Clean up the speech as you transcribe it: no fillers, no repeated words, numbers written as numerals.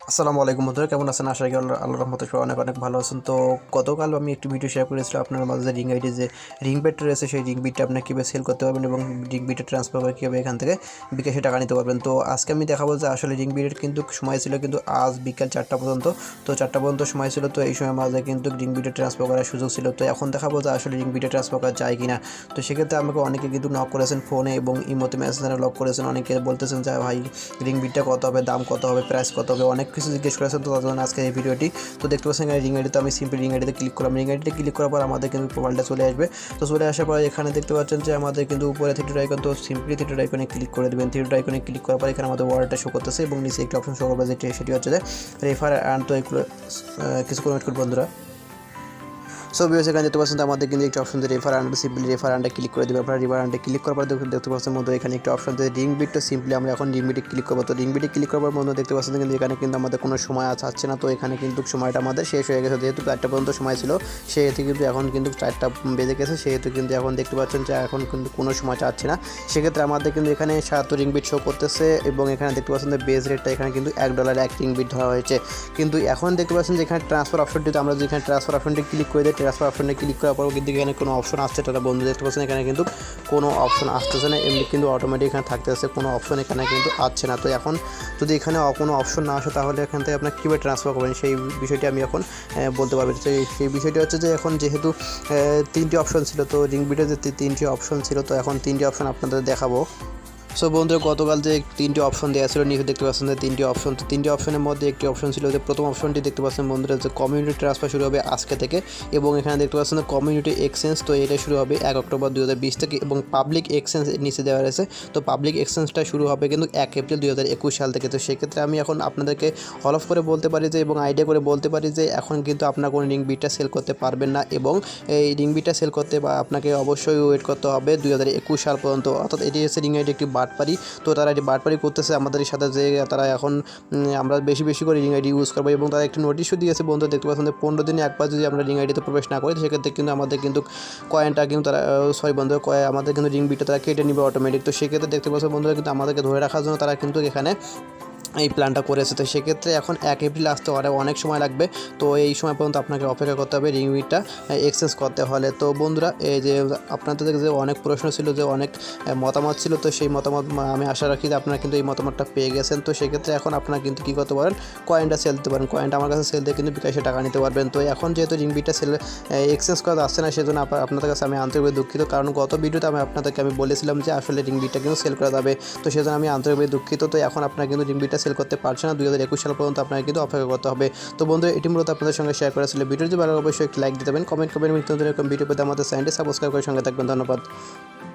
আসসালামু আলাইকুম বন্ধুরা, কেমন আছেন? আশা করি আল্লাহর রহমতে সবাই অনেক অনেক ভালো আছেন। তো গতকাল আমি একটি ভিডিও শেয়ার করেছিলাম আপনার মাঝে যে রিং আইডি যে রিং বিটটা রয়েছে, সেই রিং বিটটা আপনি কীভাবে সেল করতে পারবেন এবং রিং বিটটা ট্রান্সফার করে কীভাবে এখান থেকে বিকাশে টাকা নিতে পারবেন। তো আজকে আমি দেখাবো যে আসলে রিং বিটের কিন্তু সময় ছিল কিন্তু আজ বিকাল 4টা পর্যন্ত। তো 4টা পর্যন্ত সময় ছিল, তো এই সময় মাঝে কিন্তু রিং বিটে ট্রান্সফার করার সুযোগ ছিল। তো এখন দেখাবো যে আসলে রিং বিটে ট্রান্সফার করা যায় কিনা। তো সেক্ষেত্রে আমাকে অনেকে কিন্তু নক করেছেন ফোনে এবং ইমোতে মেসেঞ্জারে লক করেছেন। অনেকে বলতেছেন যে ভাই রিং বিটটা কত হবে, দাম কত হবে, প্রাইস কত হবে, অনেক কিছু জিজ্ঞেস করেছেন। তো তার জন্য আজকে এই ভিডিওটি। তো দেখতে পাচ্ছেন এখানে রিং আইডিতে আমি সিম্পল রিং আইডিতে ক্লিক করলাম। রিং আইডিতে ক্লিক করার পর আমাদের কিন্তু প্রোফাইলটা চলে আসবে। তো চলে আসার পর এখানে দেখতে পাচ্ছেন যে আমাদের কিন্তু উপরে থ্রি ডট আইকন, তো সিম্পলি থ্রি ডট আইকনে ক্লিক করে দেবেন। থ্রি ডট আইকনে ক্লিক করার পর এখানে আমাদের ওয়ালেটটা শো করতেছে এবং নিচে একটি অপশন শো করবে, সেটি হচ্ছে যে রেফার অ্যান্ড। তো এগুলো কিছু কমেন্ট করুন বন্ধুরা। সো ভিউয়ার্স, এখানে দেখতে পাচ্ছেন আমাদের কিন্তু একটা অপশন দিয়ে রেফার অ্যান্ড, সিম্পলি রেফার অ্যান্ডে ক্লিক করে দেবেন। আপনারা রেফার অ্যান্ডে ক্লিক করার পর দেখতে পাচ্ছেন মধ্যে এখানে একটা অপশন দিয়ে রিং বিট। তো সিম্পলি আমরা এখন রিং বিটে ক্লিক করবো। তো রিং বিটে ক্লিক করার মধ্যে দেখতে পাচ্ছেন কিন্তু এখানে কিন্তু আমাদের কোনো সময় আসছে না। তো এখানে কিন্তু সময়টা আমাদের শেষ হয়ে গেছে, যেহেতু 4টা পর্যন্ত সময় ছিল সেহেতু কিন্তু এখন কিন্তু 4টা বেজে গেছে, সেহেতু কিন্তু এখন দেখতে পাচ্ছেন যে এখন কিন্তু কোনো সময় চাচ্ছে না। সেক্ষেত্রে আমাদের কিন্তু এখানে 7 রিং বিট শো করতেছে এবং এখানে দেখতে পাচ্ছেন যে বেস রেটটা এখানে কিন্তু $1 এক রিং বিট ধরা হয়েছে। কিন্তু এখন দেখতে পাচ্ছেন যে এখানে ট্রান্সফার অপশনটিতে আমরা যদি এখানে ট্রান্সফার অপশনটি ক্লিক করে দিই, ট্রান্সফার অপশনে ক্লিক করার পর কিন্তু এখানে কোনো অপশন আসছে না। বন্ধু দেখতে পাচ্ছেন এখানে কিন্তু কোনো অপশন আসতেছে না, এমনি কিন্তু অটোমেটিক এখানে থাকতেছে, কোনো অপশন এখানে কিন্তু আসছে না। তো এখন যদি এখানে কোনো অপশন না আসে তাহলে এখান থেকে আপনার কীভাবে ট্রান্সফার করবেন সেই বিষয়টি আমি এখন বলতে পারবো। তো সেই বিষয়টি হচ্ছে যে এখন যেহেতু 3টি অপশন ছিল, তো রিং বিটে যে 3টি অপশন ছিল, তো এখন 3টি অপশন আপনাদের দেখাবো। সো বন্ধুরা, গতকাল যে 3টি অপশন দেওয়া ছিল নিচে দেখতে পাচ্ছেন যে 3টি অপশন। তো 3টি অপশনের মধ্যে একটি অপশন ছিল যে প্রথম অপশনটি দেখতে পাচ্ছেন বন্ধুরা যে কমিউনিটি ট্রান্সফার শুরু হবে আজকে থেকে, এবং এখানে দেখতে পাচ্ছেন কমিউনিটি এক্সচেঞ্জ। তো এটা শুরু হবে 1 অক্টোবর 2020 থেকে, এবং পাবলিক এক্সচেঞ্জ নিচে দেওয়া রয়েছে। তো পাবলিক এক্সচেঞ্জটা শুরু হবে কিন্তু 1 এপ্রিল 2021 সাল থেকে। তো সেক্ষেত্রে আমি এখন আপনাদেরকে হল অফ করে বলতে পারি যে, এবং আইডিয়া করে বলতে পারি যে এখন কিন্তু আপনার কোনো রিং বিটটা সেল করতে পারবেন না, এবং এই রিং বিটটা সেল করতে বা আপনাকে অবশ্যই ওয়েট করতে হবে 2021 সাল পর্যন্ত। অর্থাৎ এটি হচ্ছে রিং আইডি একটি বাটপারি। তো তারা এটি বাটপারি করতেছে আমাদের সাথে, যে তারা এখন আমরা বেশি বেশি করে রিং আইডি ইউজ করবো, এবং তারা একটি নোটিশও দিয়েছে বন্ধু দেখতে পাচ্ছেন যে 15 দিনে একবার যদি আমরা রিং আইডিতে প্রবেশ না করি সেক্ষেত্রে কিন্তু আমাদের কিন্তু কয়েনটা কিন্তু তারা বন্ধু আমাদের কিন্তু রিং বিটটা তারা কেটে নেবে অটোমেটিক। তো সেক্ষেত্রে দেখতে পাচ্ছেন বন্ধুরা কিন্তু আমাদেরকে ধরে রাখার জন্য তারা কিন্তু এখানে এই প্ল্যানটা করেছে। তো সেক্ষেত্রে এখন 1 এপ্রিল আসতে অনেক সময় লাগবে। তো এই সময় পর্যন্ত আপনাকে অপেক্ষা করতে হবে রিং বিটটা এক্সচেঞ্জ করতে হলে। তো বন্ধুরা, এই যে আপনাদের যে অনেক প্রশ্ন ছিল, যে অনেক মতামত ছিল, তো সেই মতামত আমি আশা রাখি যে আপনারা কিন্তু এই মতামতটা পেয়ে গেছেন। তো সেক্ষেত্রে এখন আপনারা কিন্তু কী করতে পারেন, কয়েনটা সেল দিতে পারেন। কয়েনটা আমার কাছে সেল দিয়ে কিন্তু বিকাশে টাকা নিতে পারবেন। তো এখন যেহেতু রিং বিটটা সেল এক্সচেঞ্জ করা যাচ্ছে না, সেজন্য আপনাদের কাছে আমি আন্তরিকভাবে দুঃখিত, কারণ গত ভিডিওতে আপনাদেরকে বলেছিলাম যে আসলে রিং বিটটা কিন্তু সেল করা যাবে। তো সেজন্য আমি আন্তরিকভাবে দুঃখিত। তো এখন আপনারা কিন্তু রিং বিটটা সেল করতে পারছে না, 2021 সাল পর্যন্ত আপনাকে কিন্তু অপেক্ষা করতে হবে। তো বন্ধুরা, এটি মূলত আপনাদের সঙ্গে শেয়ার করা ছিল। ভিডিও যদি ভালো অবশ্যই একটি লাইক দিতে পারেন, কমেন্ট করবেন, নতুন এরকম ভিডিও পেতে আমাদের চ্যানেলটি সাবস্ক্রাইব করে সঙ্গে থাকবেন। ধন্যবাদ।